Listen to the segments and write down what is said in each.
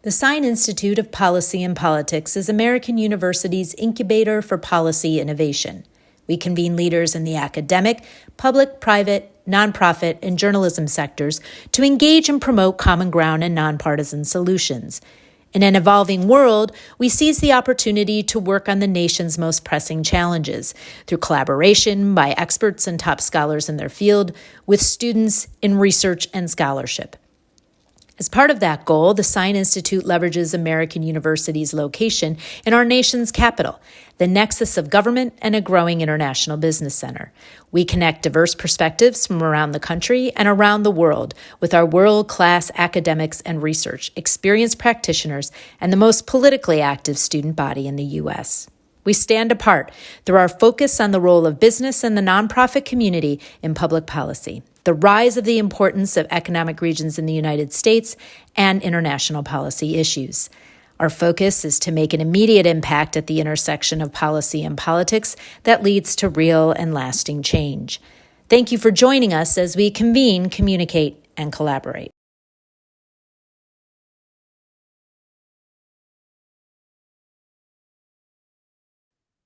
The Sine Institute of Policy and Politics is American University's incubator for policy innovation. We convene leaders in the academic, public, private, nonprofit, and journalism sectors to engage and promote common ground and nonpartisan solutions. In an evolving world, we seize the opportunity to work on the nation's most pressing challenges through collaboration by experts and top scholars in their field with students in research and scholarship. As part of that goal, the Sine Institute leverages American University's location in our nation's capital, the nexus of government and a growing international business center. We connect diverse perspectives from around the country and around the world with our world-class academics and research, experienced practitioners, and the most politically active student body in the U.S. We stand apart through our focus on the role of business and the nonprofit community in public policy, the rise of the importance of economic regions in the United States, and international policy issues. Our focus is to make an immediate impact at the intersection of policy and politics that leads to real and lasting change. Thank you for joining us as we convene, communicate, and collaborate.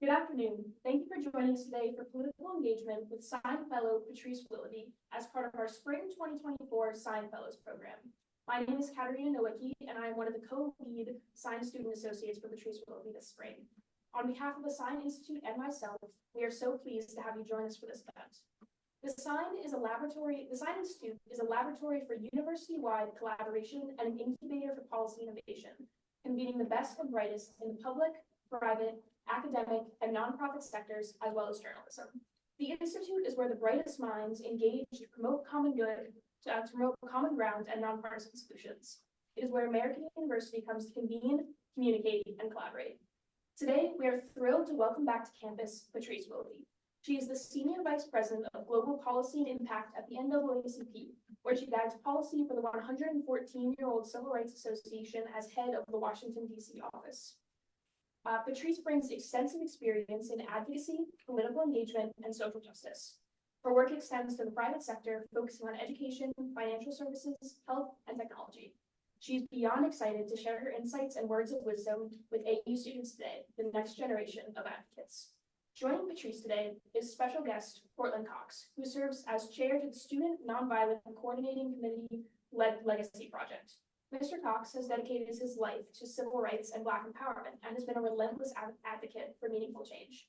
Good afternoon. Thank you for joining us today for political engagement with Sine Fellow Patrice Willoughby as part of our Spring 2024 Sine Fellows program. My name is Katerina Nowicki, and I am one of the co-lead Sine Student Associates for Patrice Willoughby this spring. On behalf of the Sine Institute and myself, we are so pleased to have you join us for this event. The Sine Institute is a laboratory for university-wide collaboration and an incubator for policy innovation, convening the best and brightest in the public, private, academic, and nonprofit sectors, as well as journalism. The Institute is where the brightest minds engage to promote common good, to promote common ground and nonpartisan solutions. It is where American University comes to convene, communicate, and collaborate. Today, we are thrilled to welcome back to campus Patrice Willoughby. She is the Senior Vice President of Global Policy and Impact at the NAACP, where she guides policy for the 114-year-old Civil Rights Association as head of the Washington, D.C. office. Patrice brings extensive experience in advocacy, political engagement, and social justice. Her work extends to the private sector, focusing on education, financial services, health, and technology. She's beyond excited to share her insights and words of wisdom with AU students today, the next generation of advocates. Joining Patrice today is special guest Courtland Cox, who serves as chair to the Student Nonviolent Coordinating Committee-led Legacy Project. Mr. Cox has dedicated his life to civil rights and Black empowerment and has been a relentless advocate for meaningful change.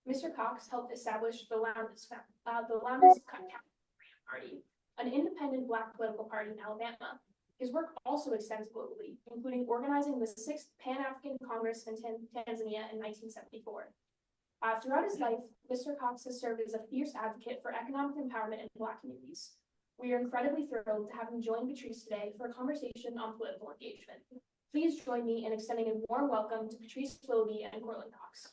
Mr. Cox helped establish the Lowndes Party, an independent Black political party in Alabama. His work also extends globally, including organizing the 6th Pan-African Congress in Tanzania in 1974. Throughout his life, Mr. Cox has served as a fierce advocate for economic empowerment in Black communities. We are incredibly thrilled to have him join Patrice today for a conversation on political engagement. Please join me in extending a warm welcome to Patrice Willoughby and Courtland Cox.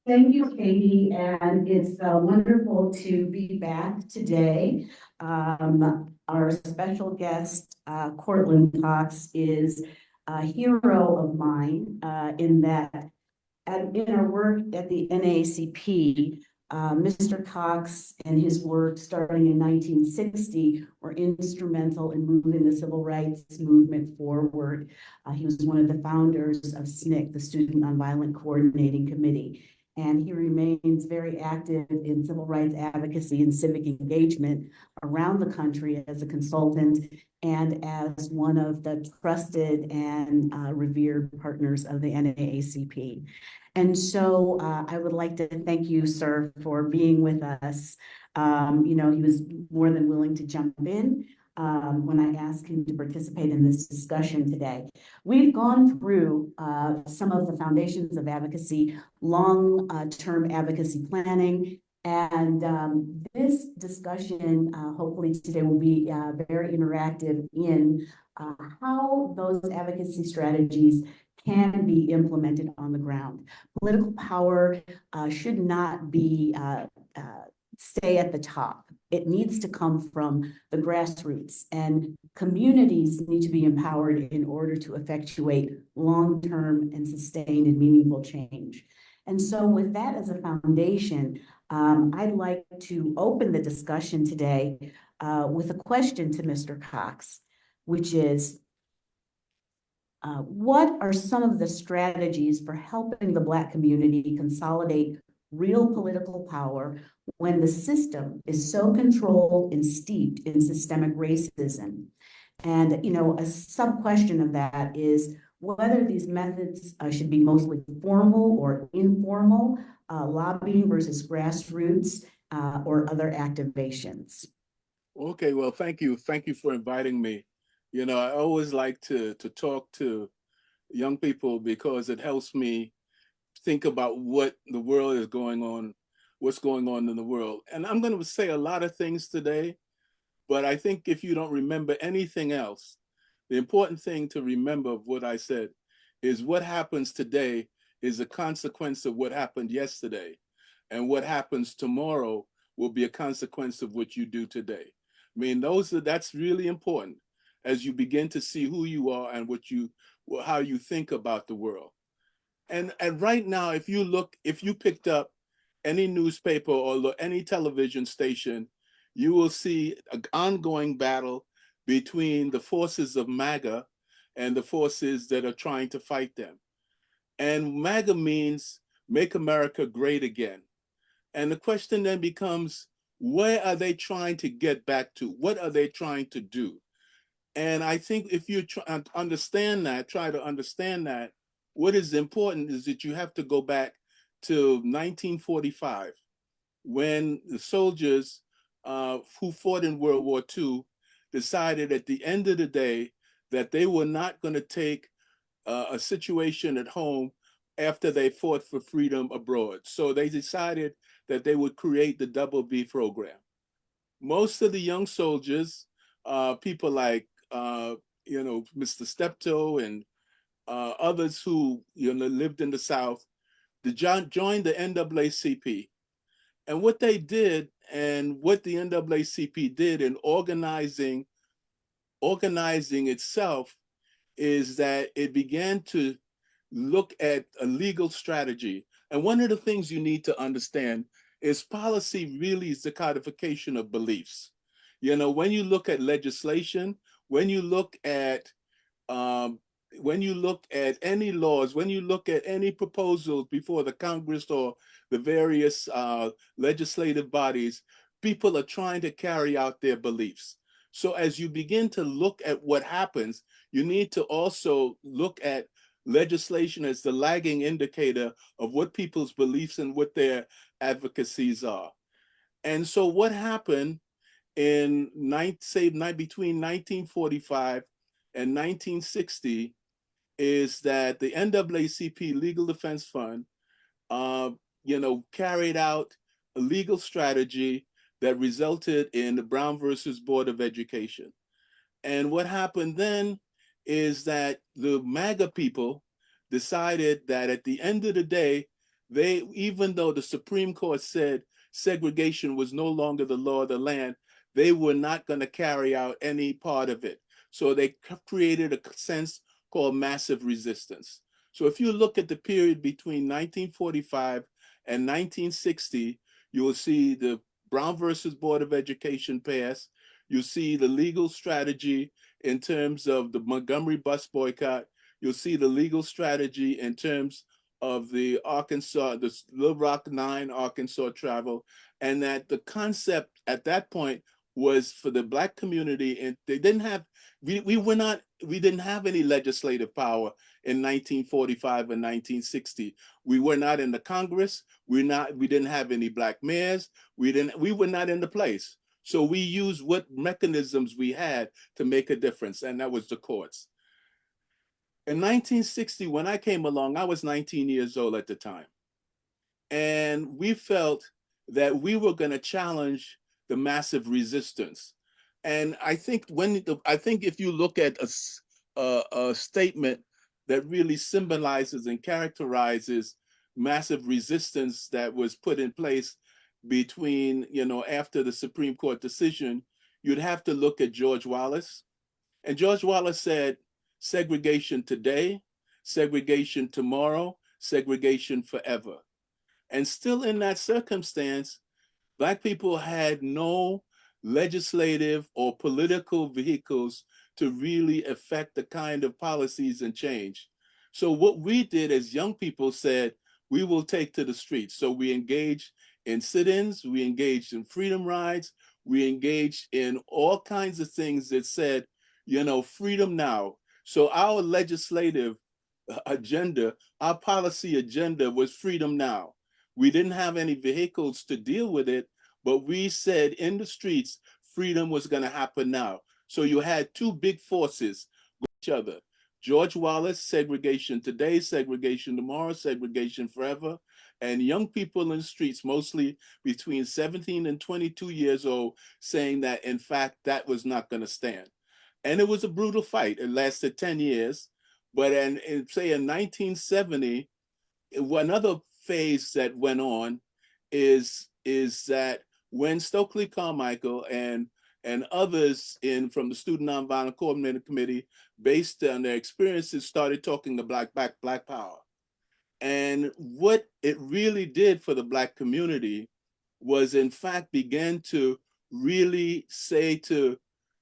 Thank you, Katie, and it's wonderful to be back today. Our special guest, Courtland Cox, is a hero of mine in that in our work at the NAACP, Mr. Cox and his work starting in 1960 were instrumental in moving the civil rights movement forward. He was one of the founders of SNCC, the Student Nonviolent Coordinating Committee, and he remains very active in civil rights advocacy and civic engagement around the country as a consultant and as one of the trusted and revered partners of the NAACP. And so I would like to thank you, sir, for being with us. He was more than willing to jump in when I asked him to participate in this discussion today. We've gone through some of the foundations of advocacy, long-term advocacy planning, and this discussion, hopefully today, will be very interactive in how those advocacy strategies can be implemented on the ground. Political power should not be stay at the top. It needs to come from the grassroots, and communities need to be empowered in order to effectuate long-term and sustained and meaningful change. And so with that as a foundation, I'd like to open the discussion today with a question to Mr. Cox, which is, what are some of the strategies for helping the Black community consolidate real political power when the system is so controlled and steeped in systemic racism? And, you know, a sub-question of that is whether these methods should be mostly formal or informal, lobbying versus grassroots, or other activations. Okay, well, thank you. Thank you for inviting me. You know, I always like to talk to young people because it helps me think about what the world is going on, what's going on in the world. And I'm going to say a lot of things today, but I think if you don't remember anything else, the important thing to remember of what I said is what happens today is a consequence of what happened yesterday. And what happens tomorrow will be a consequence of what you do today. I mean, that's really important as you begin to see who you are and how you think about the world. And right now, if you picked up any newspaper or any television station, you will see an ongoing battle between the forces of MAGA and the forces that are trying to fight them. And MAGA means Make America Great Again. And the question then becomes, where are they trying to get back to? What are they trying to do? And I think if you try to understand that, what is important is that you have to go back to 1945, when the soldiers who fought in World War II decided at the end of the day that they were not going to take a situation at home after they fought for freedom abroad. So they decided that they would create the Double B program. Most of the young soldiers, people like Mr. Steptoe and others who lived in the South, joined the NAACP. And what they did, and what the NAACP did in organizing itself, is that it began to look at a legal strategy. And one of the things you need to understand is policy really is the codification of beliefs. You know, when you look at legislation, when you look at any laws, when you look at any proposals before the Congress or the various legislative bodies, people are trying to carry out their beliefs. So as you begin to look at what happens, you need to also look at legislation as the lagging indicator of what people's beliefs and what their advocacies are. And so what happened between 1945 and 1960 is that the NAACP Legal Defense Fund, carried out a legal strategy that resulted in the Brown versus Board of Education. And what happened then is that the MAGA people decided that at the end of the day, even though the Supreme Court said segregation was no longer the law of the land, they were not going to carry out any part of it. So they created a sense called massive resistance. So if you look at the period between 1945 and 1960, you will see the Brown versus Board of Education pass. You see the legal strategy in terms of the Montgomery bus boycott. You'll see the legal strategy in terms of the Little Rock 9 Arkansas travel, and that the concept at that point was for the Black community, and we didn't have any legislative power in 1945 and 1960. We were not in the Congress. We didn't have any Black mayors. We were not in the place. So we used what mechanisms we had to make a difference, and that was the courts. In 1960, when I came along, I was 19 years old at the time. And we felt that we were going to challenge the massive resistance. And I think if you look at a statement that really symbolizes and characterizes massive resistance that was put in place between, after the Supreme Court decision, you'd have to look at George Wallace. And George Wallace said, segregation today, segregation tomorrow, segregation forever. And still in that circumstance, Black people had no legislative or political vehicles to really affect the kind of policies and change. So what we did as young people said, we will take to the streets. So we engaged in sit-ins, we engaged in freedom rides, we engaged in all kinds of things that said, you know, freedom now. So our legislative agenda, our policy agenda was freedom now. We didn't have any vehicles to deal with it, but we said in the streets, freedom was going to happen now. So you had two big forces with each other. George Wallace, segregation today, segregation tomorrow, segregation forever. And young people in the streets, mostly between 17 and 22 years old, saying that, in fact, that was not going to stand. And it was a brutal fight. It lasted 10 years. But say in 1970, another phase that went on is that when Stokely Carmichael and others from the Student Nonviolent Coordinating Committee, based on their experiences, started talking to Black Power. And what it really did for the Black community was, in fact, began to really say to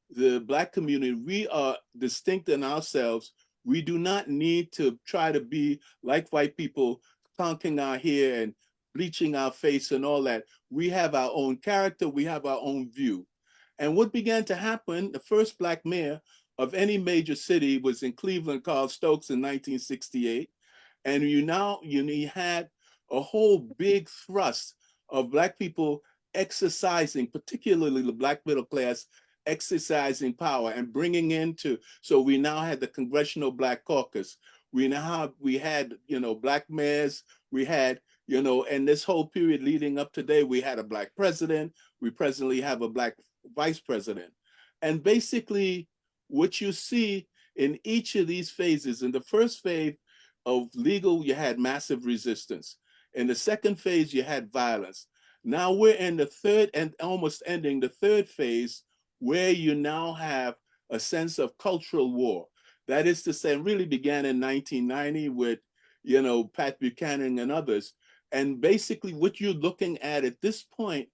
the Black community, we are distinct in ourselves. We do not need to try to be like white people, conking our hair and bleaching our face and all that. We have our own character, we have our own view. And what began to happen, the first Black mayor of any major city was in Cleveland, Carl Stokes, in 1968. And you had a whole big thrust of Black people exercising, particularly the Black middle class, exercising power and bringing into, so we now had the Congressional Black Caucus. We had, Black mayors, we had, and this whole period leading up today, we had a Black president, we presently have a Black vice president. And basically what you see in each of these phases, in the first phase of legal, you had massive resistance. In the second phase, you had violence. Now we're in the third and almost ending the third phase, where you now have a sense of cultural war. That is to say, really began in 1990 with, Pat Buchanan and others. And basically what you're looking at this point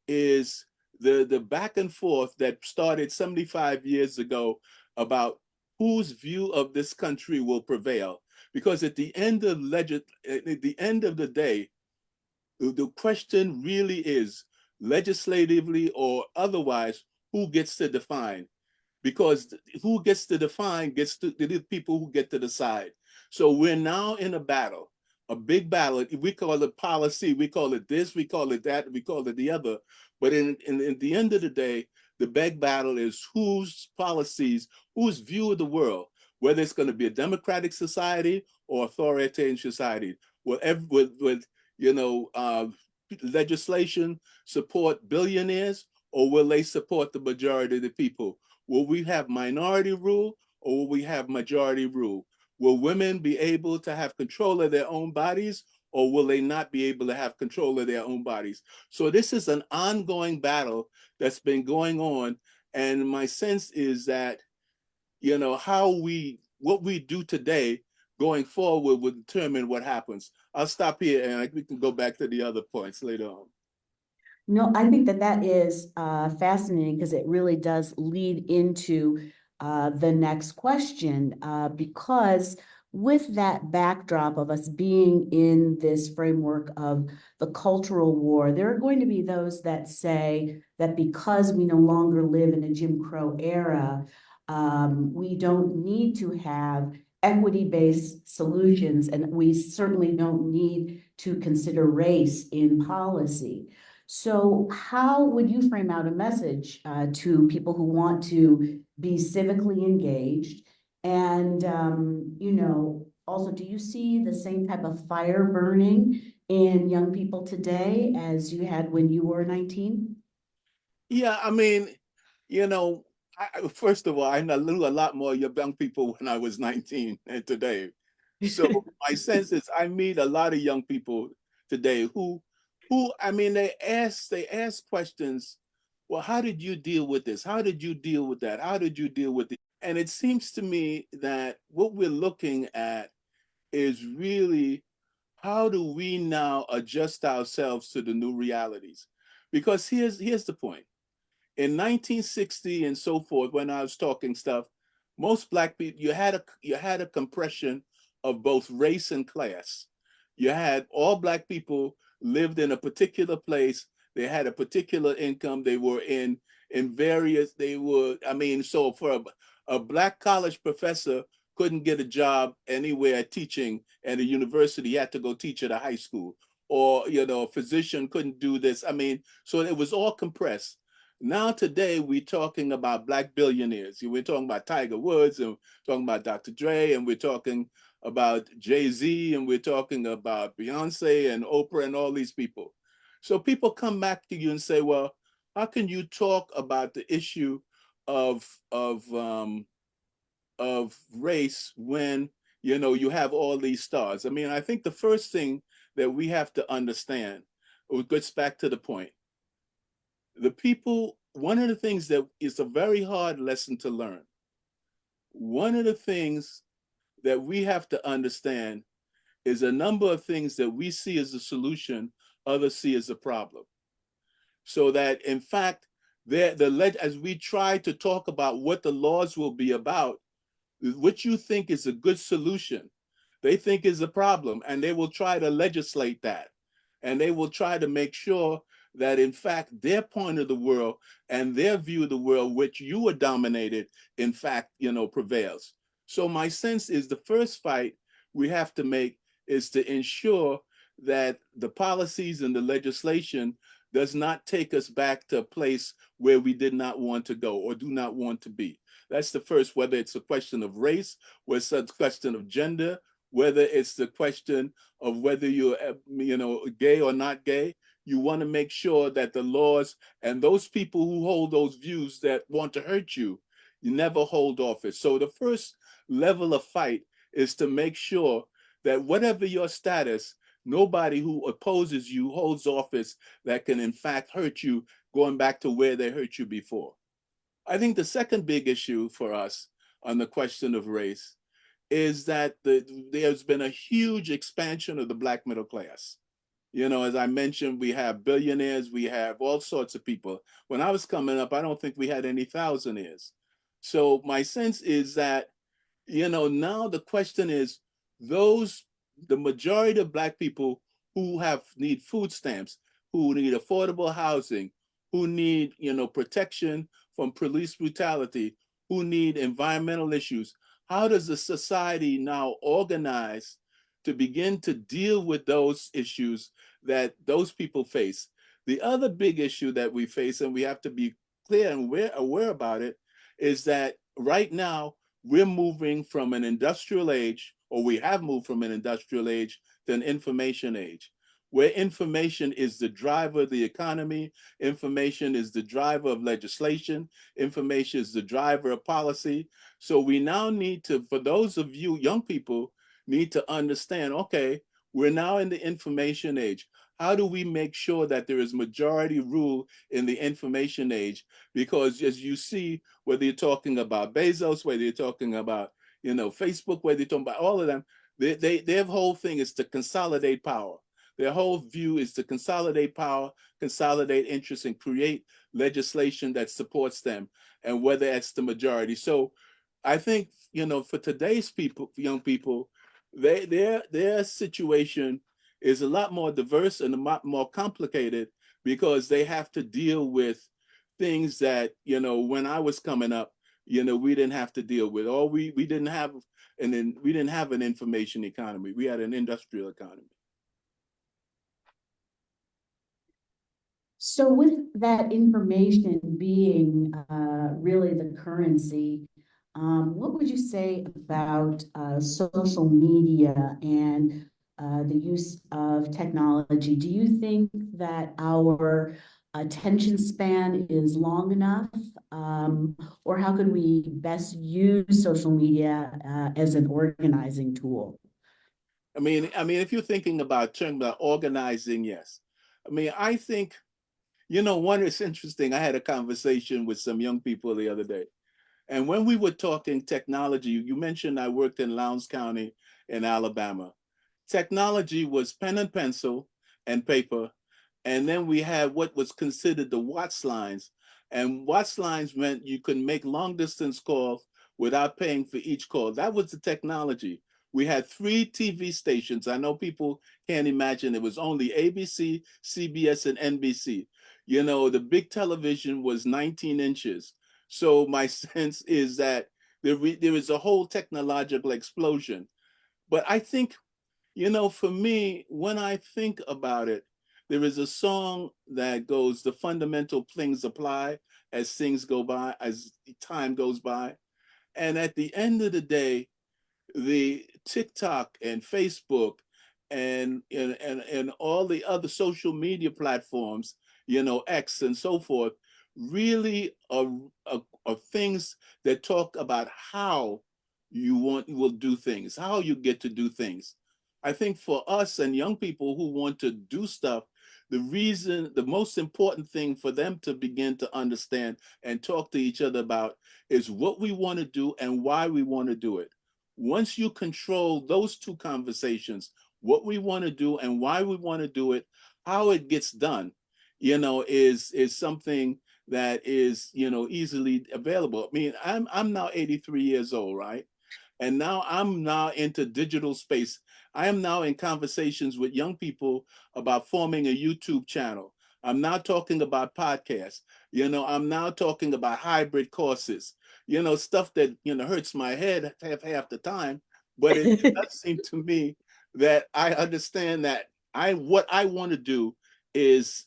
is the back and forth that started 75 years ago about whose view of this country will prevail. Because at the end of the day, the question really is, legislatively or otherwise, who gets to define? Because who gets to define gets to the people who get to decide. So we're now in a battle, a big battle. We call it policy, we call it this, we call it that, we call it the other. But in the end of the day, the big battle is whose policies, whose view of the world, whether it's going to be a democratic society or authoritarian society, with legislation support billionaires, or will they support the majority of the people? Will we have minority rule, or will we have majority rule? Will women be able to have control of their own bodies, or will they not be able to have control of their own bodies? So this is an ongoing battle that's been going on. And my sense is that, what we do today going forward will determine what happens. I'll stop here and we can go back to the other points later on. No, I think that is fascinating, because it really does lead into the next question, because with that backdrop of us being in this framework of the cultural war, there are going to be those that say that because we no longer live in a Jim Crow era, we don't need to have equity-based solutions, and we certainly don't need to consider race in policy. So how would you frame out a message to people who want to be civically engaged? And, also, do you see the same type of fire burning in young people today as you had when you were 19? Yeah, first of all, I knew a lot more young people when I was 19 than today. So my sense is I meet a lot of young people today who they ask questions. Well, how did you deal with this? How did you deal with that? How did you deal with it? And it seems to me that what we're looking at is really how do we now adjust ourselves to the new realities? Because here's the point. In 1960 and so forth, when I was talking stuff, most Black people, you had a compression of both race and class. You had all Black people lived in a particular place. They had a particular income. They were in various. They were. I mean, so for a Black college professor couldn't get a job anywhere teaching at a university. He had to go teach at a high school, or a physician couldn't do this. I mean, so it was all compressed. Now today we're talking about Black billionaires. We're talking about Tiger Woods, and talking about Dr. Dre, and we're talking about Jay-Z, and we're talking about Beyonce and Oprah and all these people. So people come back to you and say, well, how can you talk about the issue of race when you have all these stars? I mean, I think the first thing that we have to understand, it gets back to the point. One of the things that is a very hard lesson to learn, one of the things that we have to understand is a number of things that we see as a solution, others see as a problem. So that in fact, as we try to talk about what the laws will be about, what you think is a good solution, they think is a problem, and they will try to legislate that. And they will try to make sure that in fact their point of the world and their view of the world, which you are dominated, in fact, prevails. So my sense is the first fight we have to make is to ensure that the policies and the legislation does not take us back to a place where we did not want to go or do not want to be. That's the first, whether it's a question of race, whether it's a question of gender, whether it's the question of whether you're, gay or not gay. You want to make sure that the laws and those people who hold those views that want to hurt you, you never hold office. So the first level of fight is to make sure that whatever your status, nobody who opposes you holds office that can in fact hurt you, going back to where they hurt you before. I think the second big issue for us on the question of race is that there's been a huge expansion of the Black middle class. As I mentioned, we have billionaires, we have all sorts of people. When I was coming up, I don't think we had any thousandaires. So my sense is that, now the question is, the majority of Black people who need food stamps, who need affordable housing, who need, protection from police brutality, who need environmental issues, how does the society now organize to begin to deal with those issues that those people face? The other big issue that we face, and we have to be clear and aware about it, is that right now we're moving from an industrial age, or we have moved from an industrial age to an information age, where information is the driver of the economy, information is the driver of legislation, information is the driver of policy. So we now need to, for those of you young people, need to understand, okay, we're now in the information age. How do we make sure that there is majority rule in the information age? Because as you see, whether you're talking about Bezos, whether you're talking about, Facebook, whether you're talking about all of them, their whole thing is to consolidate power. Their whole view is to consolidate power, consolidate interests, and create legislation that supports them, and whether it's the majority. So I think, for today's young people, their situation is a lot more diverse and a lot more complicated, because they have to deal with things that, when I was coming up, we didn't have to deal with. Or we didn't have an information economy. We had an industrial economy. So with that information being really the currency, what would you say about social media and the use of technology? Do you think that our attention span is long enough? Or how could we best use social media as an organizing tool? I mean, if you're thinking about organizing, yes. I think, one is interesting. I had a conversation with some young people the other day. And when we were talking technology, you mentioned I worked in Lowndes County in Alabama. technology was pen and pencil and paper. And then we had what was considered the Watts lines. And Watts lines meant you could make long distance calls without paying for each call. That was the technology. We had 3 TV stations. I know people can't imagine it was only ABC, CBS, and NBC. You know, the big television was 19 inches. So my sense is that there is a whole technological explosion. But I think, you know, for me, when I think about it, there is a song that goes, the fundamental things apply as things go by, as time goes by. And at the end of the day, the TikTok and Facebook and all the other social media platforms, you know, X and so forth, really are things that talk about how you will do things, how you get to do things. I think for us and young people who want to do stuff, the most important thing for them to begin to understand and talk to each other about is what we want to do and why we want to do it. Once you control those 2 conversations, what we want to do and why we want to do it, how it gets done, you know, is something that is, you know, easily available. I mean, I'm now 83 years old, right? And now I'm now into digital space. I am now in conversations with young people about forming a YouTube channel. I'm now talking about podcasts. You know, I'm now talking about hybrid courses, you know, stuff that, you know, hurts my head half the time. But it does seem to me that I understand that what I want to do is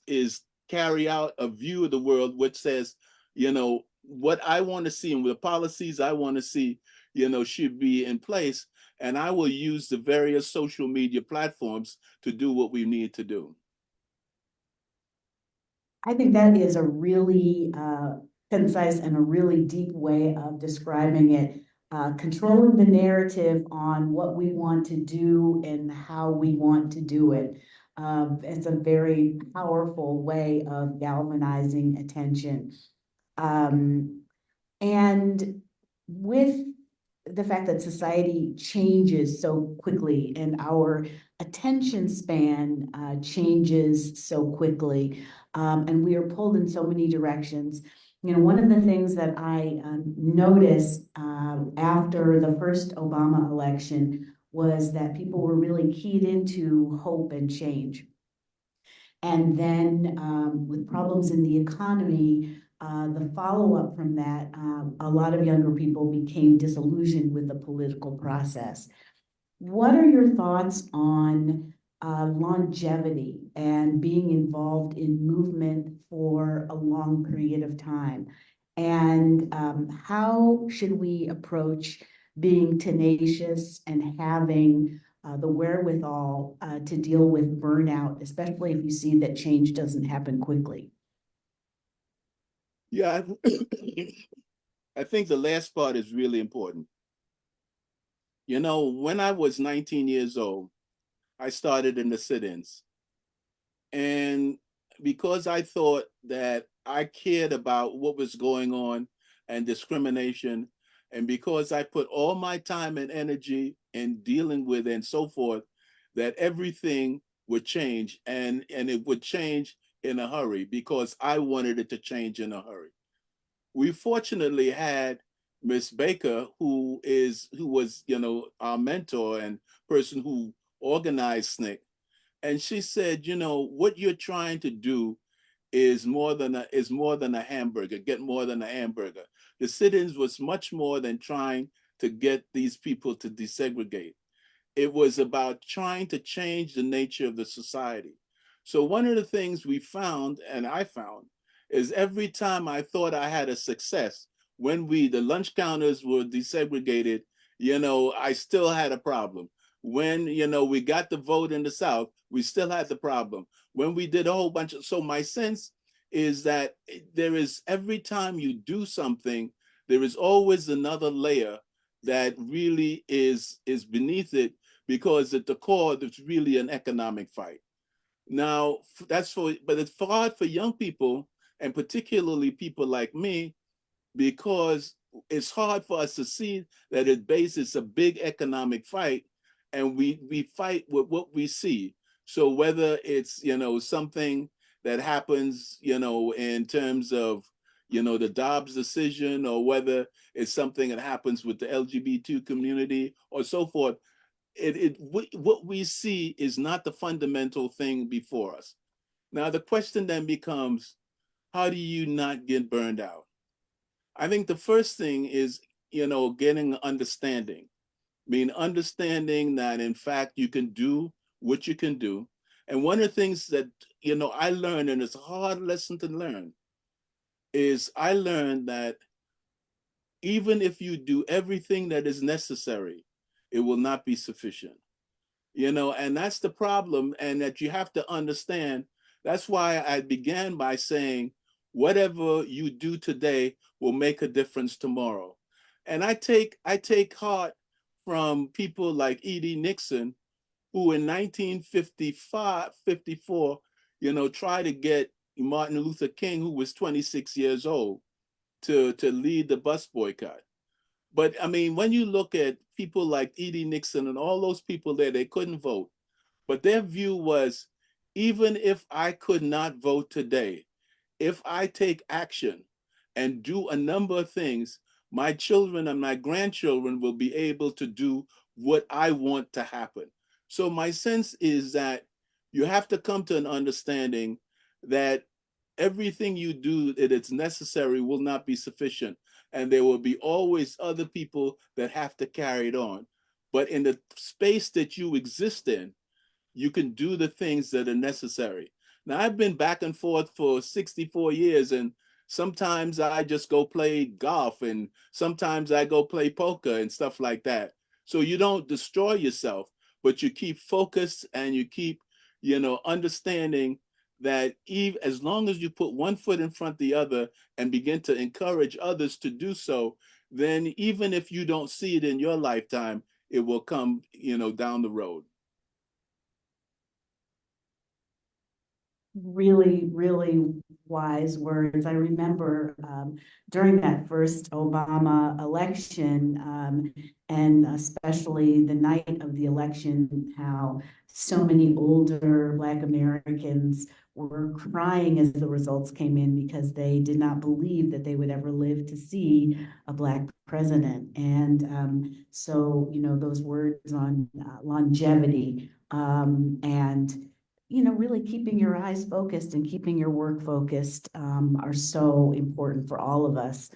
carry out a view of the world which says, you know, what I want to see and the policies I want to see, you know, should be in place. And I will use the various social media platforms to do what we need to do. I think that is a really concise and a really deep way of describing it. Controlling the narrative on what we want to do and how we want to do it. It's a very powerful way of galvanizing attention. And with the fact that society changes so quickly and our attention span changes so quickly, and we are pulled in so many directions. You know, one of the things that I noticed after the first Obama election was that people were really keyed into hope and change. And then with problems in the economy, the follow-up from that, a lot of younger people became disillusioned with the political process. What are your thoughts on longevity and being involved in movement for a long period of time? And how should we approach being tenacious and having the wherewithal to deal with burnout, especially if you see that change doesn't happen quickly? Yeah, I think the last part is really important. You know, when I was 19 years old, I started in the sit-ins. And because I thought that I cared about what was going on and discrimination, and because I put all my time and energy in dealing with and so forth, that everything would change and it would change in a hurry because I wanted it to change in a hurry. We fortunately had Miss Baker, who was, you know, our mentor and person who organized SNCC. And she said, you know, what you're trying to do is more than a hamburger, get more than a hamburger. The sit-ins was much more than trying to get these people to desegregate. It was about trying to change the nature of the society. So one of the things we found, and I found, is every time I thought I had a success, when the lunch counters were desegregated, you know, I still had a problem. When, you know, we got the vote in the South, we still had the problem. When we did a whole bunch of, so my sense is that there is, every time you do something, there is always another layer that really is beneath it, because at the core, there's really an economic fight. Now, but it's hard for young people, and particularly people like me, because it's hard for us to see that at base it's a big economic fight, and we fight with what we see. So whether it's, something that happens, in terms of, the Dobbs decision, or whether it's something that happens with the LGBT community or so forth, what we see is not the fundamental thing before us. Now, the question then becomes, how do you not get burned out? I think the first thing is, getting understanding. Understanding that in fact you can do what you can do. And one of the things that, I learned, and it's a hard lesson to learn, is I learned that even if you do everything that is necessary, it will not be sufficient. And that's the problem, and that you have to understand. That's why I began by saying, whatever you do today will make a difference tomorrow. And I take heart from people like E.D. Nixon, who in 1955, 54, tried to get Martin Luther King, who was 26 years old, to lead the bus boycott. But when you look at people like E.D. Nixon and all those people there, they couldn't vote. But their view was, even if I could not vote today, if I take action and do a number of things, my children and my grandchildren will be able to do what I want to happen. So my sense is that you have to come to an understanding that everything you do that it's necessary will not be sufficient. And there will be always other people that have to carry it on. But in the space that you exist in, you can do the things that are necessary. Now, I've been back and forth for 64 years, and sometimes I just go play golf, and sometimes I go play poker and stuff like that. So you don't destroy yourself, but you keep focused, and you keep, understanding that as long as you put one foot in front of the other and begin to encourage others to do so, then even if you don't see it in your lifetime, it will come, down the road. Really, really wise words. I remember during that first Obama election, and especially the night of the election, how so many older Black Americans were crying as the results came in because they did not believe that they would ever live to see a Black president. And so, those words on longevity, and really keeping your eyes focused and keeping your work focused are so important for all of us.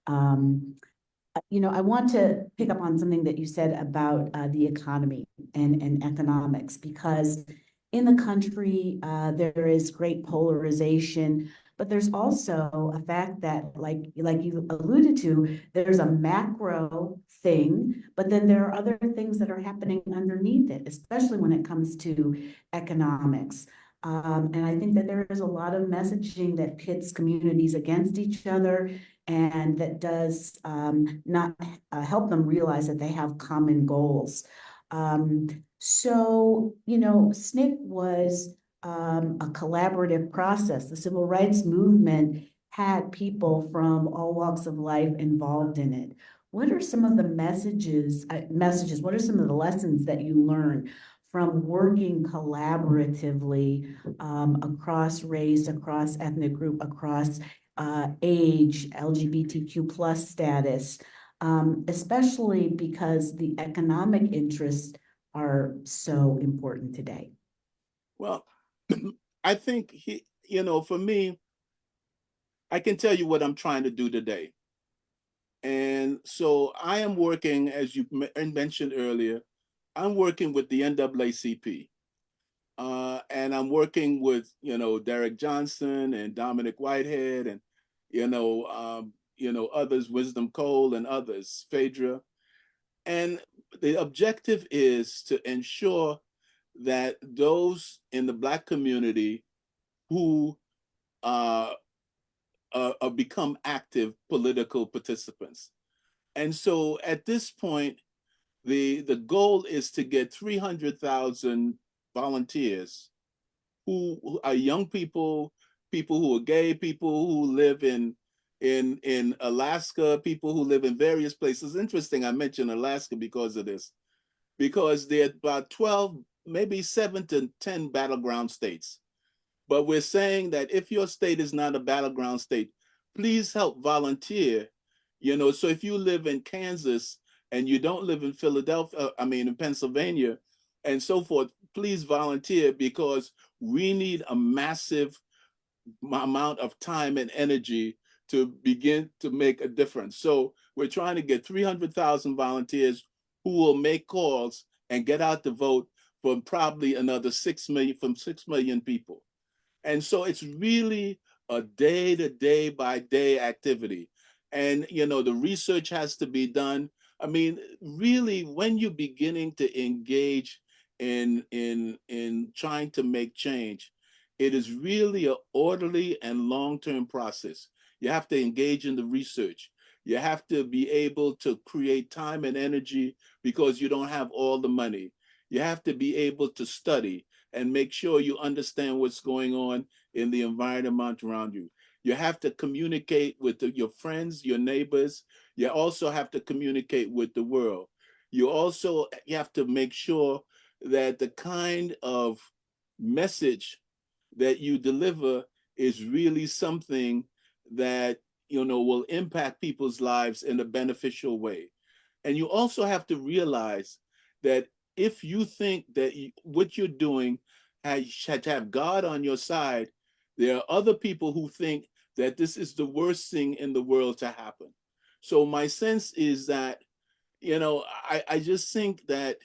I want to pick up on something that you said about the economy and economics, because in the country, there is great polarization, but there's also a fact that, like you alluded to, there's a macro thing, but then there are other things that are happening underneath it, especially when it comes to economics. And I think that there is a lot of messaging that pits communities against each other, and that does not help them realize that they have common goals. So, SNCC was a collaborative process. The civil rights movement had people from all walks of life involved in it. What are some of the messages, what are some of the lessons that you learned from working collaboratively across race, across ethnic group, across age, LGBTQ plus status, especially because the economic interests are so important today? Well, I think for me, I can tell you what I'm trying to do today. And so I am working, as you mentioned earlier, I'm working with the NAACP. And I'm working with, Derek Johnson and Dominic Whitehead and, others, Wisdom Cole and others, Phaedra. And the objective is to ensure that those in the Black community who become active political participants. And so at this point, the goal is to get 300,000 volunteers who are young people, people who are gay, people who live in Alaska, people who live in various places. Interesting, I mentioned Alaska because of this. because there are about 12, maybe 7 to 10 battleground states. But we're saying that if your state is not a battleground state, please help volunteer. So if you live in Kansas and you don't live in Philadelphia, in Pennsylvania and so forth, please volunteer, because we need a massive amount of time and energy to begin to make a difference. So we're trying to get 300,000 volunteers who will make calls and get out the vote from probably another 6 million, from 6 million people. And so it's really a day to day by day activity. And, the research has to be done. Really, when you're beginning to engage in trying to make change, it is really an orderly and long-term process. You have to engage in the research. You have to be able to create time and energy, because you don't have all the money. You have to be able to study and make sure you understand what's going on in the environment around you. You have to communicate with your friends, your neighbors. You also have to communicate with the world. You have to make sure that the kind of message that you deliver is really something that will impact people's lives in a beneficial way. And you also have to realize that if you think that what you're doing should have God on your side, there are other people who think that this is the worst thing in the world to happen. So my sense is that, I just think that,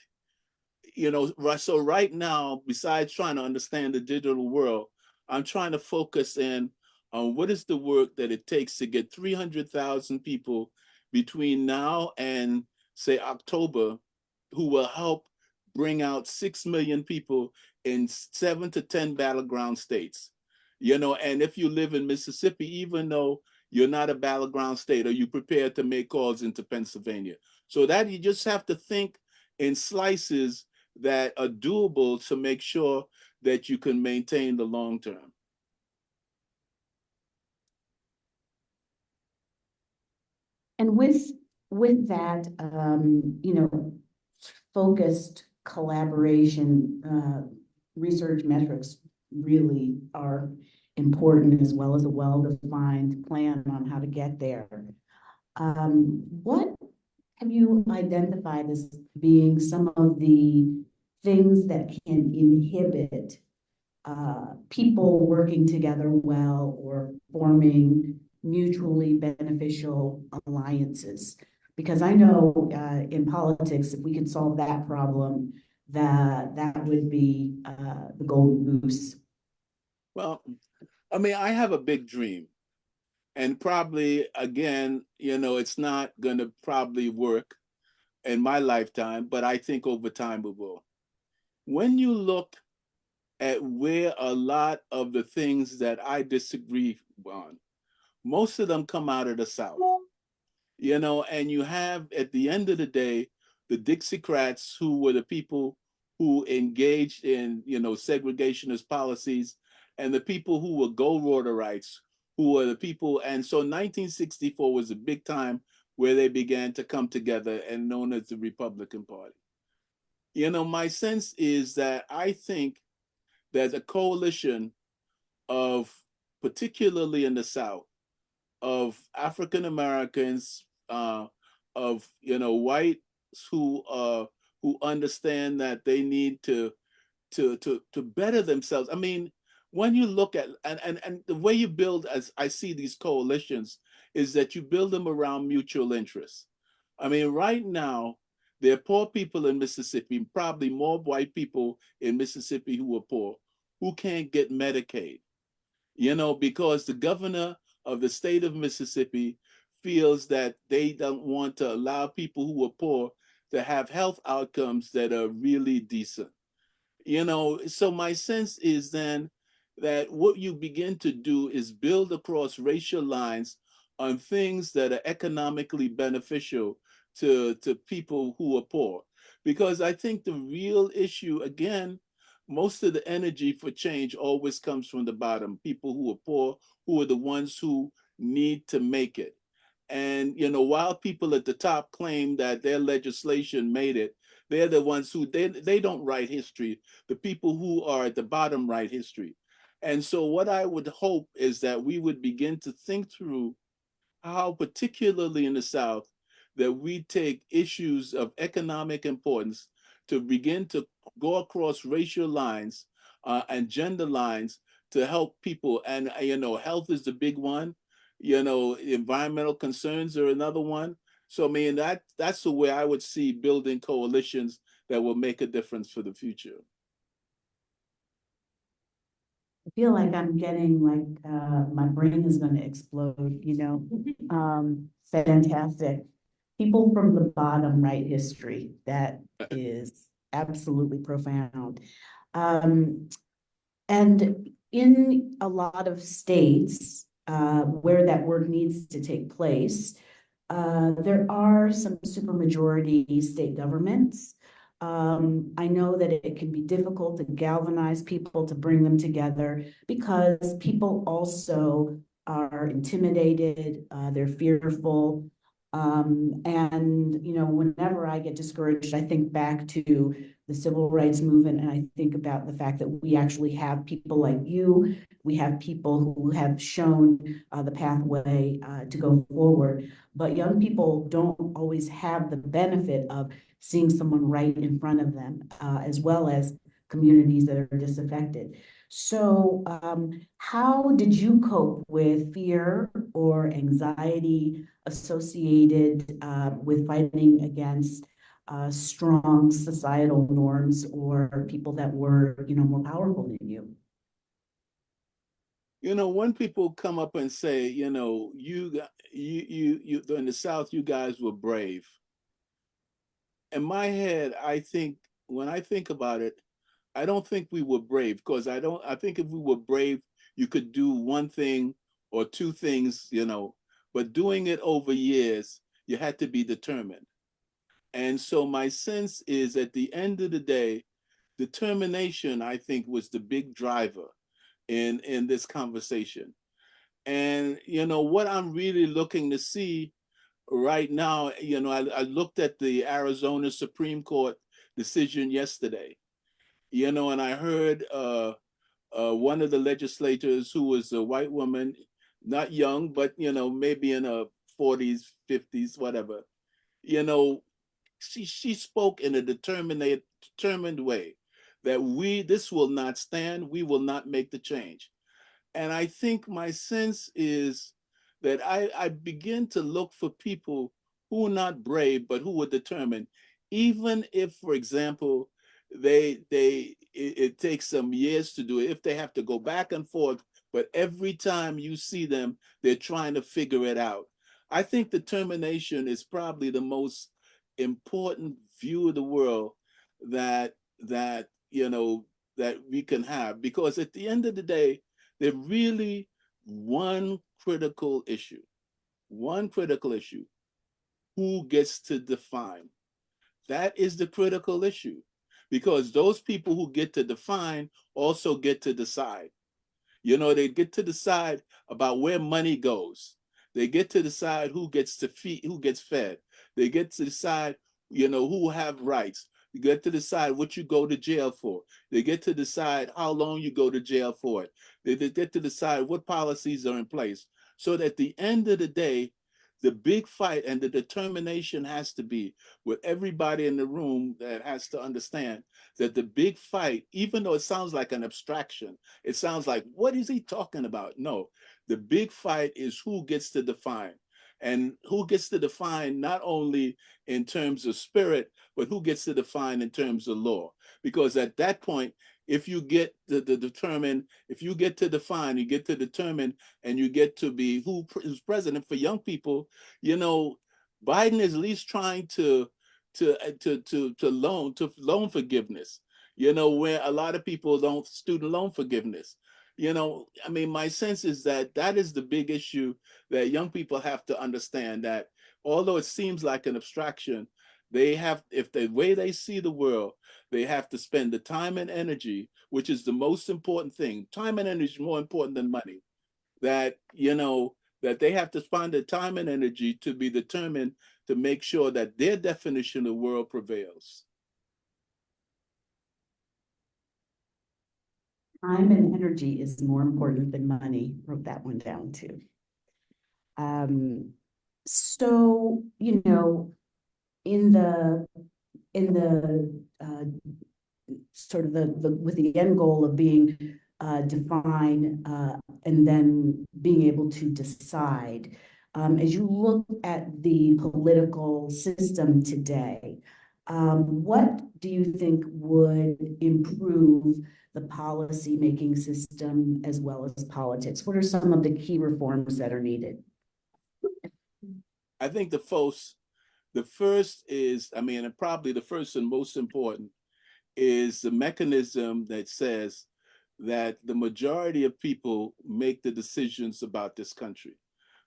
so right now, besides trying to understand the digital world, I'm trying to focus in on what is the work that it takes to get 300,000 people between now and, say, October, who will help bring out 6 million people in 7 to 10 battleground states. And if you live in Mississippi, even though you're not a battleground state, are you prepared to make calls into Pennsylvania? So that you just have to think in slices that are doable to make sure that you can maintain the long term. And with that, focused collaboration, research metrics really are important, as well as a well-defined plan on how to get there. What have you identified as being some of the things that can inhibit people working together well or forming mutually beneficial alliances? Because I know in politics, if we can solve that problem, that would be the golden goose. Well, I have a big dream. And probably, again, it's not going to probably work in my lifetime, but I think over time it will. When you look at where a lot of the things that I disagree on, most of them come out of the South. And you have, at the end of the day, the Dixiecrats, who were the people who engaged in, segregationist policies, and the people who were gold Rotarites, who were the people. And so 1964 was a big time where they began to come together, and known as the Republican Party. My sense is that I think that a coalition of, particularly in the South, of African Americans, of whites who understand that they need to better themselves. When you look at and the way you build, as I see these coalitions, is that you build them around mutual interests. Right now, there are poor people in Mississippi, probably more white people in Mississippi who are poor, who can't get Medicaid. Because the governor of the state of Mississippi feels that they don't want to allow people who are poor to have health outcomes that are really decent. So my sense is then that what you begin to do is build across racial lines on things that are economically beneficial to people who are poor. Because I think the real issue, again, most of the energy for change always comes from the bottom. People who are poor, who are the ones who need to make it. And while people at the top claim that their legislation made it, They're the ones who they don't write history. The people who are at the bottom write history. And so what I would hope is that we would begin to think through how, particularly in the South, that we take issues of economic importance to begin to go across racial lines and gender lines to help people. And, health is the big one. Environmental concerns are another one. So, I mean, that's the way I would see building coalitions that will make a difference for the future. I feel like I'm getting like, my brain is going to explode, fantastic. People from the bottom write history. That is absolutely profound. And in a lot of states, where that work needs to take place, there are some supermajority state governments. I know that it can be difficult to galvanize people to bring them together because people also are intimidated, they're fearful. And whenever I get discouraged, I think back to the civil rights movement, and I think about the fact that we actually have people like you. We have people who have shown the pathway to go forward, but young people don't always have the benefit of seeing someone right in front of them, as well as communities that are disaffected. So how did you cope with fear or anxiety associated with fighting against strong societal norms or people that were, more powerful than you? When people come up and say, you in the South, you guys were brave. In my head, when I think about it, I don't think we were brave, because I think if we were brave, you could do one thing or two things, but doing it over years, you had to be determined. And so my sense is, at the end of the day, determination, I think, was the big driver in this conversation. And what I'm really looking to see right now, I looked at the Arizona Supreme Court decision yesterday, and I heard one of the legislators, who was a white woman, not young, but maybe in her 40s, 50s, whatever. She spoke in a determined way that this will not stand, we will not make the change. And I think my sense is that I begin to look for people who are not brave, but who are determined, even if, for example, it takes some years to do it, if they have to go back and forth, but every time you see them, they're trying to figure it out. I think determination is probably the most important view of the world that that we can have, because at the end of the day, there's really one critical issue. Who gets to define? That is the critical issue, because those people who get to define also get to decide. They get to decide about where money goes. They get to decide who gets to feed, who gets fed. They get to decide, who have rights. You get to decide what you go to jail for. They get to decide how long you go to jail for it. They get to decide what policies are in place. So that at the end of the day, the big fight and the determination has to be with everybody in the room, that has to understand that the big fight, even though it sounds like an abstraction, it sounds like, what is he talking about? No, the big fight is who gets to define. And who gets to define not only in terms of spirit, but who gets to define in terms of law. Because at that point, if you get to determine, if you get to define, you get to determine, and you get to be who's president. For young people, Biden is at least trying to loan forgiveness, where a lot of people don't, student loan forgiveness. I mean, my sense is that is the big issue that young people have to understand, that although it seems like an abstraction, they have, if the way they see the world, they have to spend the time and energy, which is the most important thing. Time and energy is more important than money. That, that they have to find the time and energy to be determined to make sure that their definition of the world prevails. Time and energy is more important than money. Wrote that one down too. So, you know, in the sort of the with the end goal of being defined and then being able to decide. As you look at the political system today, what do you think would improve the policy-making system as well as politics? What are some of the key reforms that are needed? I think the first is, I mean, and probably the first and most important is the mechanism that says that the majority of people make the decisions about this country.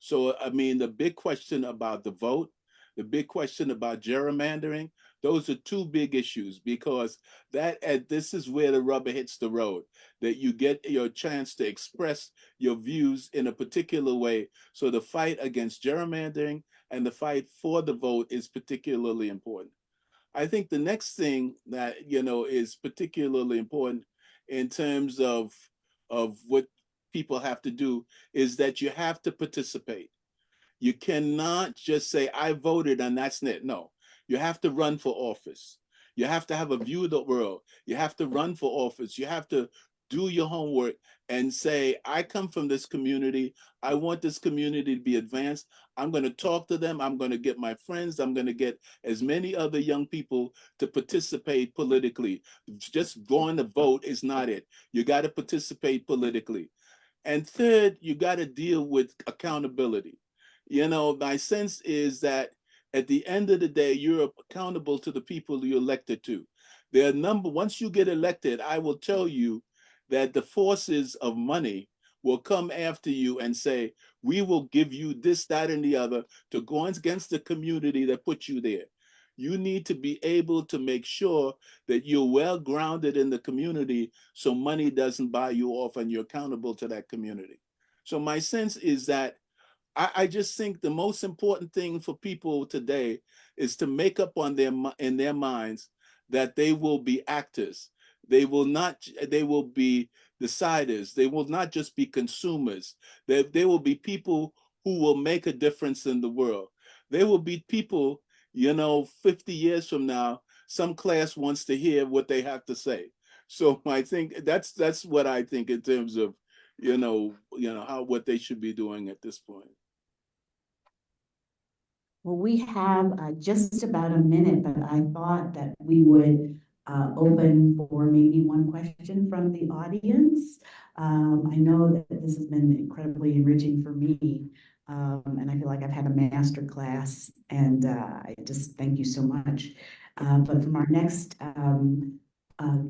So, I mean, the big question about the vote, the big question about gerrymandering, those are two big issues because this is where the rubber hits the road, that you get your chance to express your views in a particular way. So the fight against gerrymandering and the fight for the vote is particularly important. I think the next thing that, you know, is particularly important in terms of what people have to do is that you have to participate. You cannot just say, I voted and that's it. No, you have to run for office. You have to have a view of the world. You have to run for office. You have to do your homework and say, I come from this community. I want this community to be advanced. I'm going to talk to them. I'm going to get my friends. I'm going to get as many other young people to participate politically. Just going to vote is not it. You got to participate politically. And third, you got to deal with accountability. You know, my sense is that at the end of the day, you're accountable to the people you elected to. Once you get elected, I will tell you that the forces of money will come after you and say, we will give you this, that, and the other to go against the community that put you there. You need to be able to make sure that you're well grounded in the community so money doesn't buy you off and you're accountable to that community. So my sense is that I just think the most important thing for people today is to make up in their minds that they will be actors. They will be deciders. They will not just be consumers. They will be people who will make a difference in the world. They will be people, you know, 50 years from now, some class wants to hear what they have to say. So I think that's what I think in terms of, what they should be doing at this point. Well, we have just about a minute, but I thought that we would open for maybe one question from the audience. I know that this has been incredibly enriching for me, and I feel like I've had a master class, and I just thank you so much. But from our next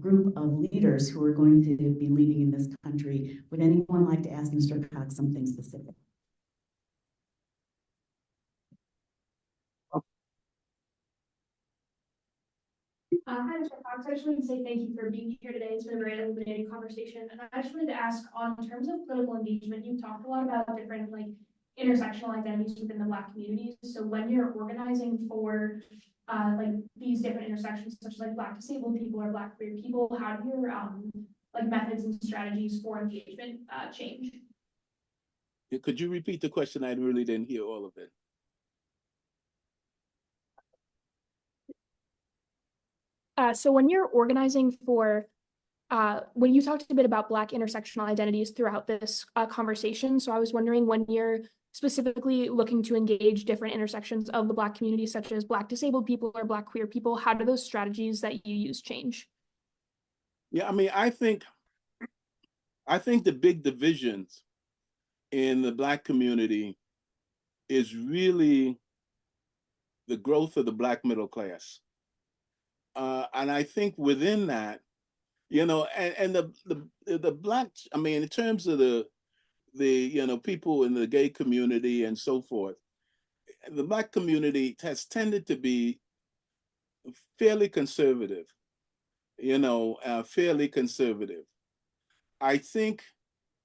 group of leaders who are going to be leading in this country, would anyone like to ask Mr. Cox something specific? Hi, Mr. Cox. I just wanted to say thank you for being here today. It's been a very illuminating conversation. And I just wanted to ask, on terms of political engagement, you've talked a lot about different intersectional identities within the Black communities. So when you're organizing for these different intersections, such as Black disabled people or Black queer people, how do your methods and strategies for engagement change? Could you repeat the question? I really didn't hear all of it. So when you're organizing for, when you talked a bit about Black intersectional identities throughout this conversation, so I was wondering when you're specifically looking to engage different intersections of the Black community, such as Black disabled people or Black queer people, how do those strategies that you use change? Yeah, I mean, I think the big divisions in the Black community is really the growth of the Black middle class. And I think within that, and the Black, I mean, in terms of the people in the gay community and so forth, the Black community has tended to be fairly conservative, fairly conservative. I think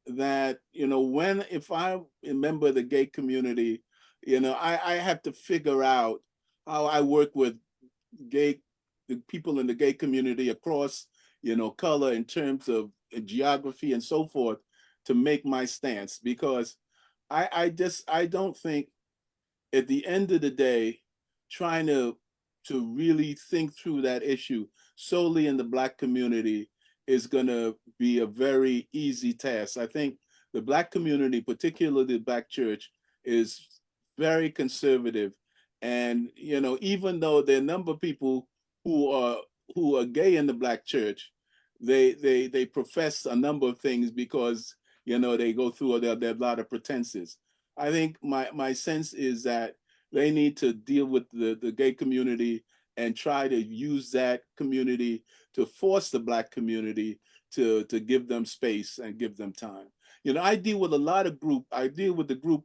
that, if I remember the gay community, I have to figure out how I work with the people in the gay community across, color in terms of geography and so forth to make my stance, because I don't think at the end of the day, trying to really think through that issue solely in the Black community is going to be a very easy task. I think the Black community, particularly the Black church, is very conservative. And, you know, even though there are a number of people who are gay in the Black church, they profess a number of things because, you know, they go through their lot of pretenses. I think my sense is that they need to deal with the gay community and try to use that community to force the Black community to give them space and give them time. You know, I deal with a lot of group. I deal with the group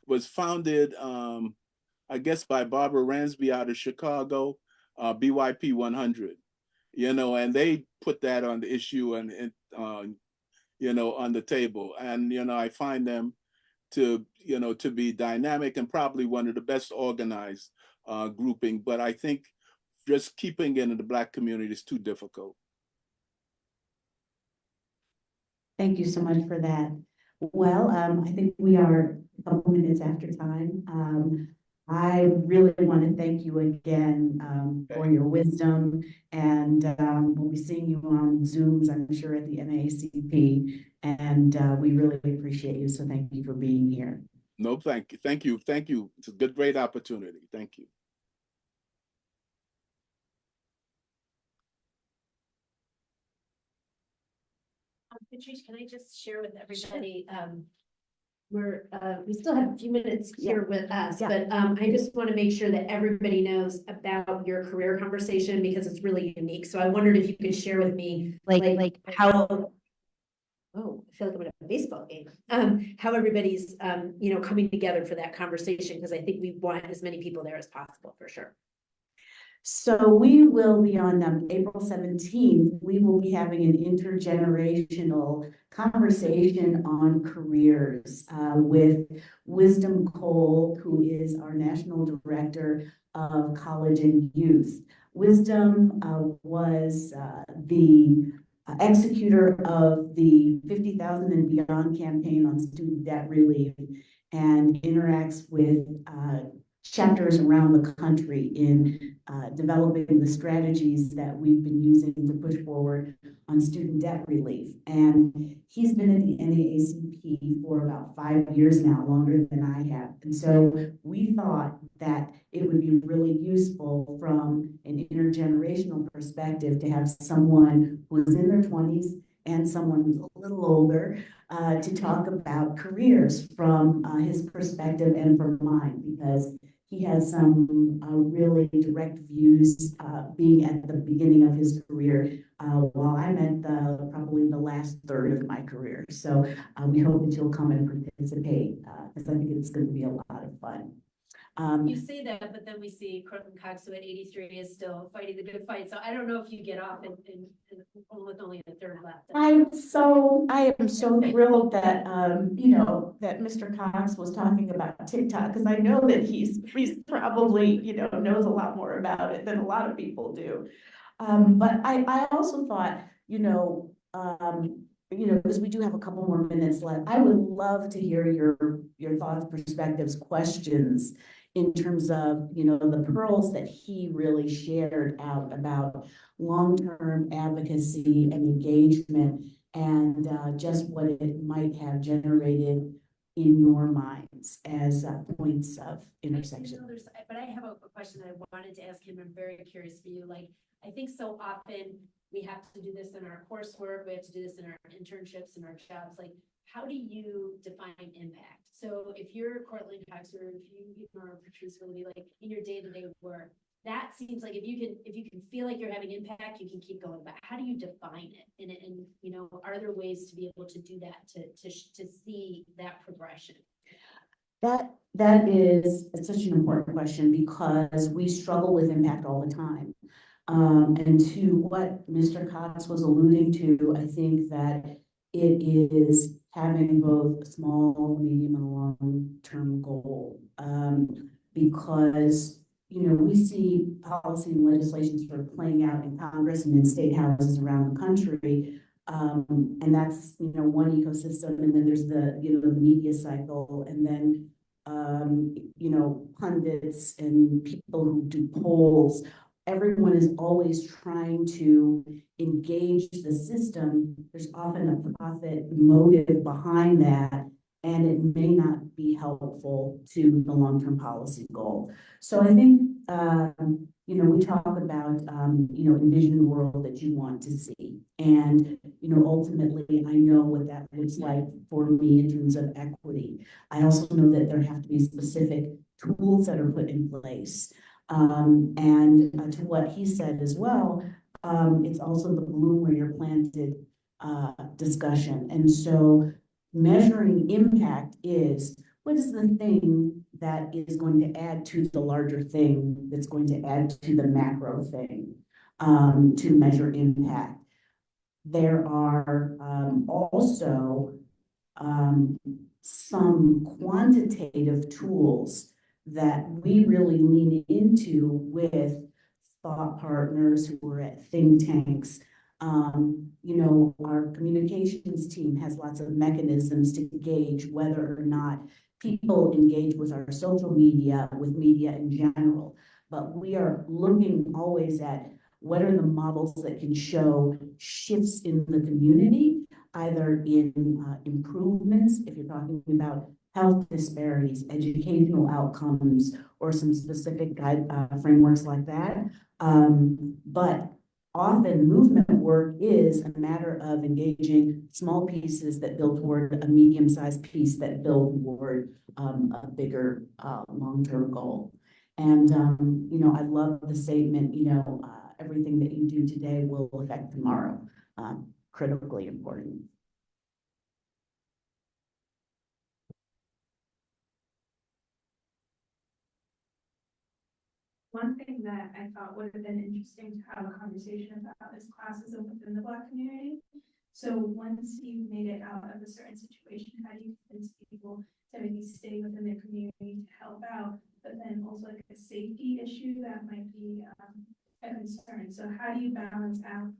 was founded, I guess, by Barbara Ransby out of Chicago, BYP 100. You know, and they put that on the issue and you know, on the table. And, you know, I find them to, you know, to be dynamic and probably one of the best organized grouping. But I think just keeping it in the Black community is too difficult. Thank you so much for that. Well, I think we are a couple minutes after time. I really want to thank you again for your wisdom, and we'll be seeing you on Zooms, I'm sure, at the NAACP, and we really appreciate you, so thank you for being here. No, thank you. Thank you. Thank you. It's a good, great opportunity. Thank you. Patrice, can I just share with everybody, we still have a few minutes here with us, but I just want to make sure that everybody knows about your career conversation because it's really unique. So I wondered if you could share with me, like how, oh, I feel like I'm at a baseball game, how everybody's, you know, coming together for that conversation, because I think we want as many people there as possible, for sure. So we will be on April 17th, we will be having an intergenerational conversation on careers with Wisdom Cole, who is our National Director of College and Youth. Wisdom was the executor of the 50,000 and Beyond campaign on student debt relief and interacts with chapters around the country in developing the strategies that we've been using to push forward on student debt relief. And he's been at the NAACP for about 5 years now, longer than I have. And so we thought that it would be really useful from an intergenerational perspective to have someone who's in their 20s and someone who's a little older to talk about careers from his perspective and from mine, because he has some really direct views being at the beginning of his career, while I'm at probably the last third of my career. So we hope that you'll come and participate, because I think it's going to be a lot of fun. You say that, but then we see Courtland Cox, who at 83 is still fighting the good fight. So I don't know if you get off with only a third left. I am so thrilled that you know, that Mr. Cox was talking about TikTok, because I know that he's probably, you know, knows a lot more about it than a lot of people do. But I also thought, you know, because we do have a couple more minutes left, I would love to hear your thoughts, perspectives, questions in terms of, you know, the pearls that he really shared out about long-term advocacy and engagement, and just what it might have generated in your minds as points of intersection. But I have a question that I wanted to ask him. I'm very curious for you. Like, I think so often we have to do this in our coursework, we have to do this in our internships and our jobs. Like, how do you define impact? So if you're Courtland Cox, or if you are Patrice Willoughby, like in your day-to-day work, that seems like if you can feel like you're having impact, you can keep going. But how do you define it? And you know, are there ways to be able to do that to see that progression? That is such an important question, because we struggle with impact all the time. And to what Mr. Cox was alluding to, I think that it is having both a small, medium, and long-term goal. Because, you know, we see policy and legislation sort of playing out in Congress and in state houses around the country, And that's, one ecosystem, and then there's the media cycle, and then, pundits and people who do polls. Everyone is always trying to engage the system. There's often a profit motive behind that, and it may not be helpful to the long-term policy goal. So I think, we talk about, envision the world that you want to see. And, ultimately, I know what that looks like for me in terms of equity. I also know that there have to be specific tools that are put in place. And to what he said as well, it's also the bloom where you're planted discussion. And so measuring impact is, what is the thing that is going to add to the larger thing that's going to add to the macro thing to measure impact. There are also some quantitative tools that we really lean into with thought partners who are at think tanks. Our communications team has lots of mechanisms to gauge whether or not people engage with our social media, with media in general. But we are looking always at what are the models that can show shifts in the community, either in improvements, if you're talking about health disparities, educational outcomes, or some specific frameworks like that. But often movement work is a matter of engaging small pieces that build toward a medium-sized piece that build toward a bigger long-term goal. And, I love the statement, everything that you do today will affect tomorrow. Critically important. One thing that I thought would have been interesting to have a conversation about is classism within the Black community. So once you've made it out of a certain situation, how do you convince people to maybe stay within their community to help out, but then also like a safety issue that might be a concern? So how do you balance out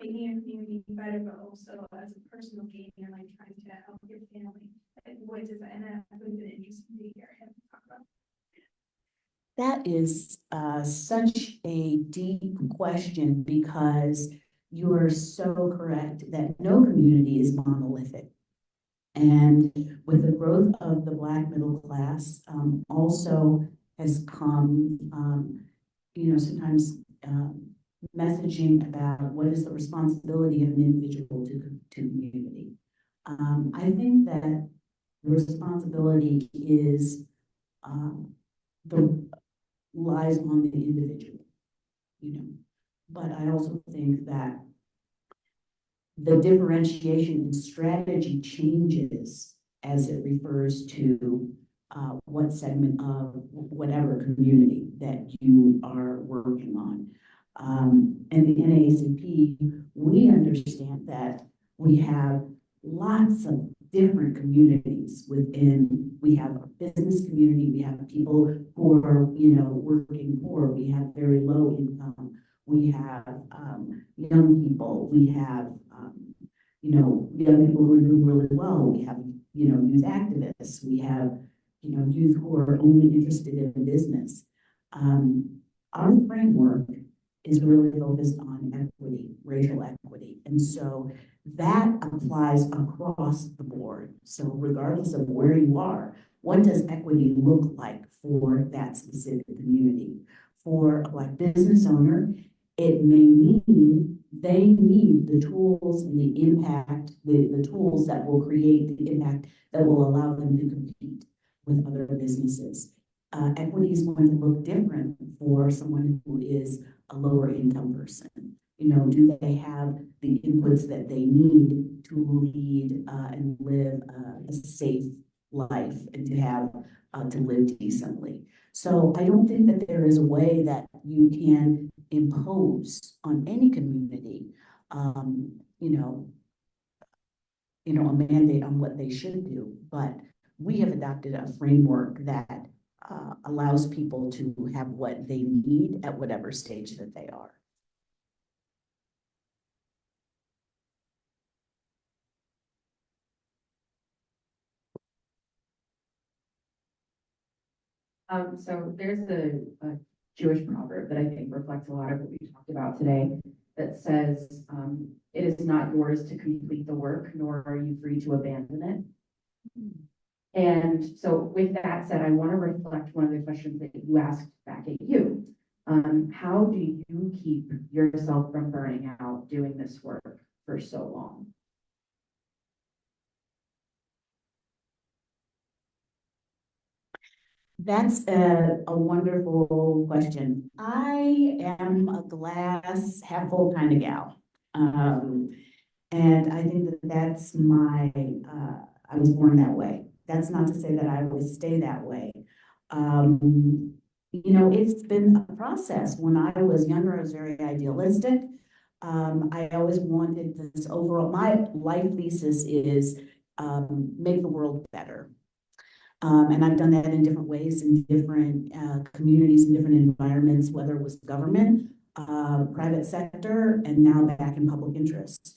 making your community better, but also as a personal gain, you're like trying to help your family? Like, what does that, and that would have been interesting to hear him talk about. That is such a deep question, because you are so correct that no community is monolithic. And with the growth of the Black middle class, also has come, sometimes messaging about what is the responsibility of an individual to community. I think that the responsibility is lies on the individual, but I also think that the differentiation in strategy changes as it refers to what segment of whatever community that you are working on. And the NAACP, we understand that we have lots of different communities within. We have a business community, we have people who are, working poor, we have very low income, we have young people, we have, young people who are doing really well, we have, youth activists, we have, youth who are only interested in business. Our framework is really focused on equity, racial equity. And so that applies across the board. So regardless of where you are, what does equity look like for that specific community? For a Black business owner, it may mean they need the tools and the impact, the tools that will create the impact that will allow them to compete with other businesses. Equity is going to look different for someone who is a lower income person. Do they have the inputs that they need to lead and live a safe life and to have to live decently? So I don't think that there is a way that you can impose on any community, a mandate on what they should do. But we have adopted a framework that allows people to have what they need at whatever stage that they are. So there's a Jewish proverb that I think reflects a lot of what we talked about today that says, it is not yours to complete the work, nor are you free to abandon it. And so with that said, I want to reflect one of the questions that you asked back at you. How do you keep yourself from burning out doing this work for so long? That's a wonderful question. I am a glass half full kind of gal. And I think that that's I was born that way. That's not to say that I would stay that way. It's been a process. When I was younger, I was very idealistic. I always wanted this overall, my life thesis is make the world better. And I've done that in different ways, in different communities, in different environments, whether it was government, private sector, and now back in public interest.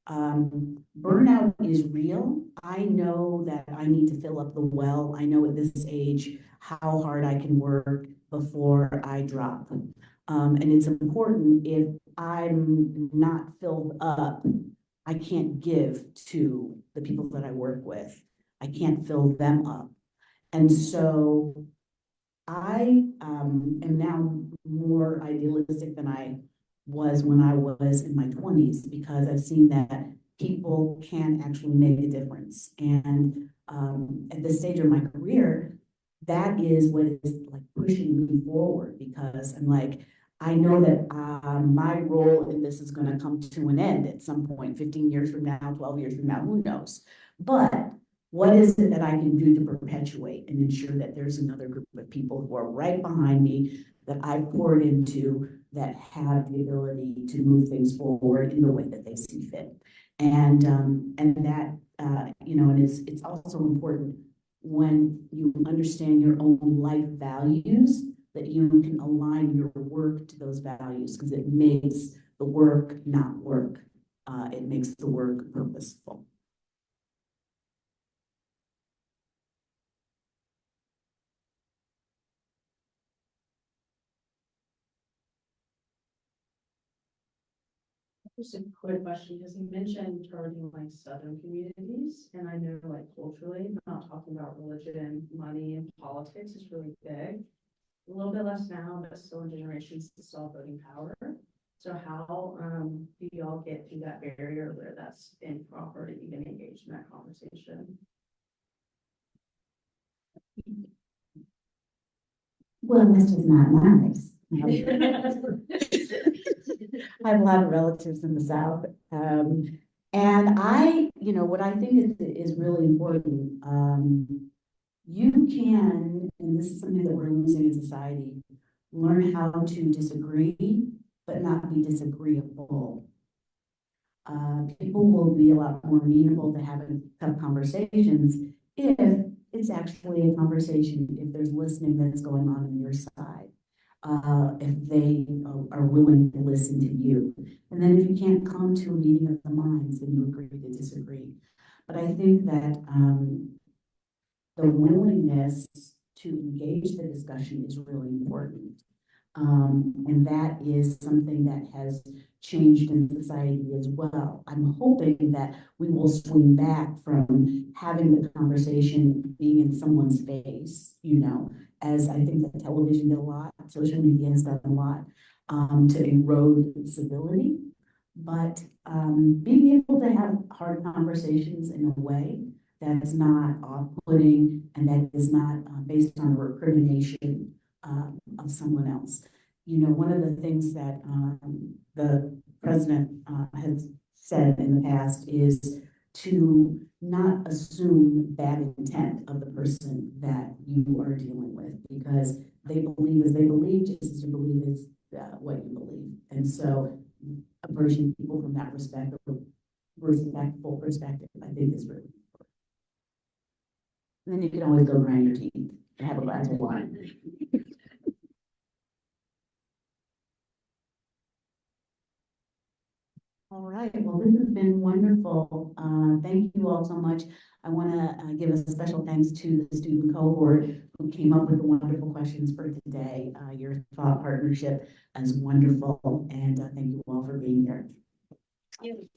Burnout is real. I know that I need to fill up the well. I know at this age how hard I can work before I drop. And it's important. If I'm not filled up, I can't give to the people that I work with. I can't fill them up. And so I am now more idealistic than I was when I was in my 20s, because I've seen that people can actually make a difference. And at this stage of my career, that is what is like pushing me forward, because I'm like, I know that my role in this is going to come to an end at some point, 15 years from now, 12 years from now, who knows? But what is it that I can do to perpetuate and ensure that there's another group of people who are right behind me that I poured into, that have the ability to move things forward in the way that they see fit? And that, and it's also important when you understand your own life values, that you can align your work to those values, because it makes the work not work. It makes the work purposeful. Just a quick question, because you mentioned targeting like southern communities, and I know like culturally, not talking about religion, money, and politics is really big. A little bit less now, but still in generations to still voting power. So how do y'all get through that barrier where that's improper to even engage in that conversation? Well, that's just not nice. I have a lot of relatives in the South. And what I think is really important, you can, and this is something that we're losing in society, learn how to disagree, but not be disagreeable. People will be a lot more amenable to having tough conversations if it's actually a conversation, if there's listening that's going on your side. If they are willing to listen to you. And then if you can't come to a meeting of the minds, then you agree to disagree. But I think that the willingness to engage the discussion is really important. And that is something that has changed in society as well. I'm hoping that we will swing back from having the conversation being in someone's face, as I think that television did a lot, social media has done a lot to erode civility. But being able to have hard conversations in a way that's not off-putting and that is not based on recrimination of someone else. One of the things that the president has said in the past is to not assume bad intent of the person that you are dealing with, because they believe as they believe, just as you believe is what you believe. And so approaching people from that respectful perspective, I think is really important. And then you can always go grind your teeth and have a glass of wine. All right, well, this has been wonderful. Thank you all so much. I want to give a special thanks to the student cohort who came up with the wonderful questions for today. Your thought partnership is wonderful, and thank you all for being here. You.